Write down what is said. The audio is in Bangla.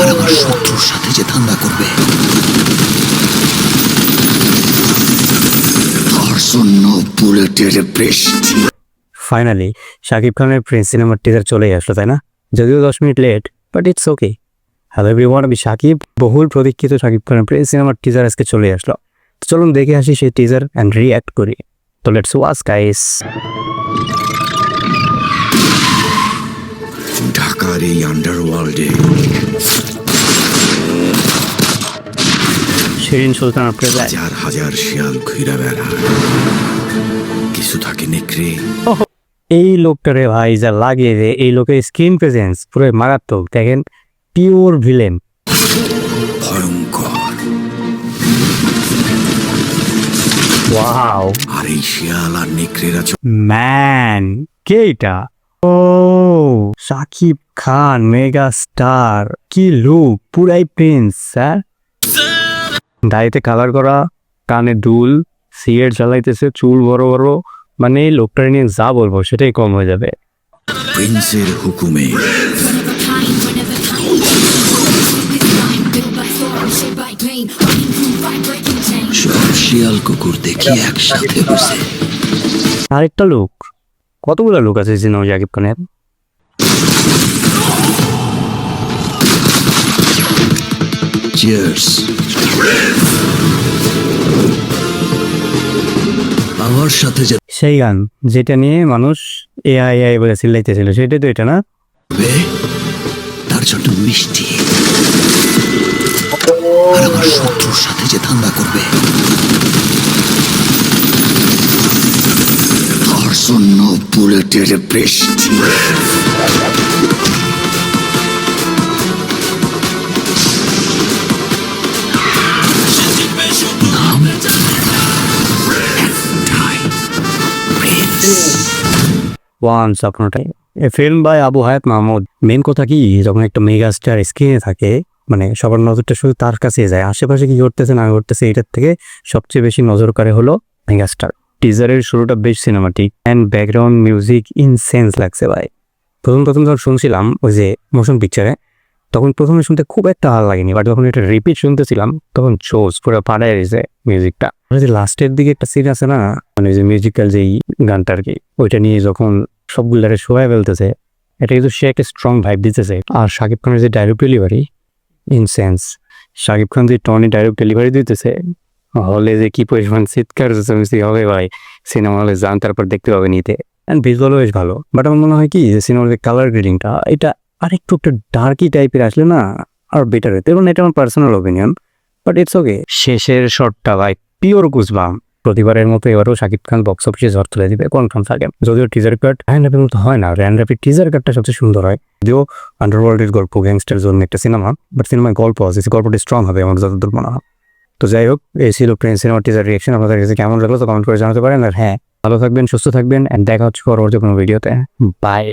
আর আমার শত্রুর সাথে যে ধান্দা করবে তার জন্য বুলেটের বৃষ্টি। ফাইনালি শাকিব খানের প্রিন্স সিনেমার টিজার চলেই আসলো, তাই না? যদিও 10 minute late, but it's okay. Hello everyone, আমি শাকিব। বহুল প্রতীক্ষিত শাকিব খানের প্রিন্স সিনেমার টিজার আজকে চলে আসলো। তো চলুন দেখে আসি সেই টিজার অ্যান্ড রিঅ্যাক্ট করি। তো লেটস ওয়াচ গাইস। ঢাকার এই আন্ডারওয়ার্ল্ডে শিরিন সুলতানা প্রেজেন্ট। হাজার হাজার শিয়াল ঘুরে বেড়ায়, কিছু থাকে নেকড়ে। এই লোকটারে ভাই যা লাগে রে, এই লোকের স্ক্রিন প্রেজেন্স পুরো মারাত্মক। দেখেন, পিওর ভিলেন, ভয়ঙ্কর। ওয়াও আর এই শিয়াল আর নেকড়েরা ম্যান, কে এটা? ও শাকিব খান, মেগা স্টার। কি লুক, পুরাই প্রিন্স স্যার। দাড়িতে কালার করা, কানে দুল, সিগারেট জ্বালাইতেছে, চুল বড় বড়। মানে এই লোকটা নিয়ে যা বলবো সেটাই কম হয়ে যাবে। প্রিন্সের হুকুমে সব শিয়াল কুকুর দেখি একসাথে বসে। আরেকটা লোক, কতগুলো লোক আছে সিনেমা শাকিব খানের। চিয়ার্স। আমার সাথে যে সেই গান যেটা নিয়ে মানুষ এআই এআই বলে চিল্লাইতেছিল, সেটাই তো এটা না? হবে, তার জন্য মিষ্টি। আর আমার শত্রুর সাথে যে ধান্দা করবে তার জন্য বুলেটের বৃষ্টি। নাম একটাই, Prince. Once upon a time, a film by Abu Hayat Mahmud. Main কথা কি, যখন একটা মেগা স্টার স্ক্রিনে থাকে, মানে সবার নজরটা শুধু তার কাছে যায়। আশেপাশে কি ঘটতেছে না ঘটতেছে এটার থেকে সবচেয়ে বেশি নজর কাড়ে হলো মেগা স্টার। টিজারের শুরুটা বেশ cinematic and background music incense লাগছে ভাই। প্রথম যখন শুনছিলাম ওই যে মোশন পিকচারে, তখন প্রথমে শুনতে খুব একটা ভালো লাগেনি, বাট যখন এটা রিপিট শুনতেছিলাম তখন জোস পুরো পাড়ায় রয়েছে মিউজিকটা। যে লাস্টের দিকে একটা সিন আছে না, মানে যে মিউজিক্যাল যেই গানটা আর কি, ওইটা নিয়ে যখন সবগুলারে শোয়া ফেলতেছে, এটা কিন্তু সে একটা স্ট্রং ভাইব দিতেছে। আর শাকিব খানের যে dialogue delivery incense, Shakib Khan যে টনি ডায়লগ ডেলিভারি দিতেছে, হলে যে কি পরিমাণ চিৎকার হবে ভাই। সিনেমা হলে যান, তারপর দেখতে পাবে নিতে। অ্যান্ড ভিজুয়ালও বেশ ভালো। বাট আমার মনে হয় কি যে সিনেমার যে কালার গ্রেডিংটা, এটা আরেকটু একটা ডার্কি টাইপের আসলে না আর বেটার হতো। এবং এটা আমার পার্সোনাল ওপিনিয়ন, বাট ইটস ওকে। শেষের শটটা ভাই পিওর গুজবাম। প্রতিবারের মতো এবারও শাকিব খান বক্স অফিসে ঝড় তুলে দিবে কনফার্ম থাকে। যদিও টিজার কাট র্যান র্যাপের মতো হয় না, র্যান র্যাপের টিজার কাটটা সবচেয়ে সুন্দর হয়। যদিও আন্ডারওয়ার্ল্ডের গল্প, গ্যাংস্টার জন্য একটা সিনেমা, বাট সিনেমায় গল্প আছে, গল্পটি স্ট্রং হবে আমার যতদূর মনে হয়। তো যাই হোক, এই ছিল প্রিন্স সিনেমার টিজার রিয়াকশন। আপনাদের কাছে কেমন লাগলো তো কমেন্ট করে জানাতে পারেন। আর হ্যাঁ, ভালো থাকবেন, সুস্থ থাকবেন, অ্যান্ড দেখা হচ্ছে পরবর্তী কোনো ভিডিওতে। বাই।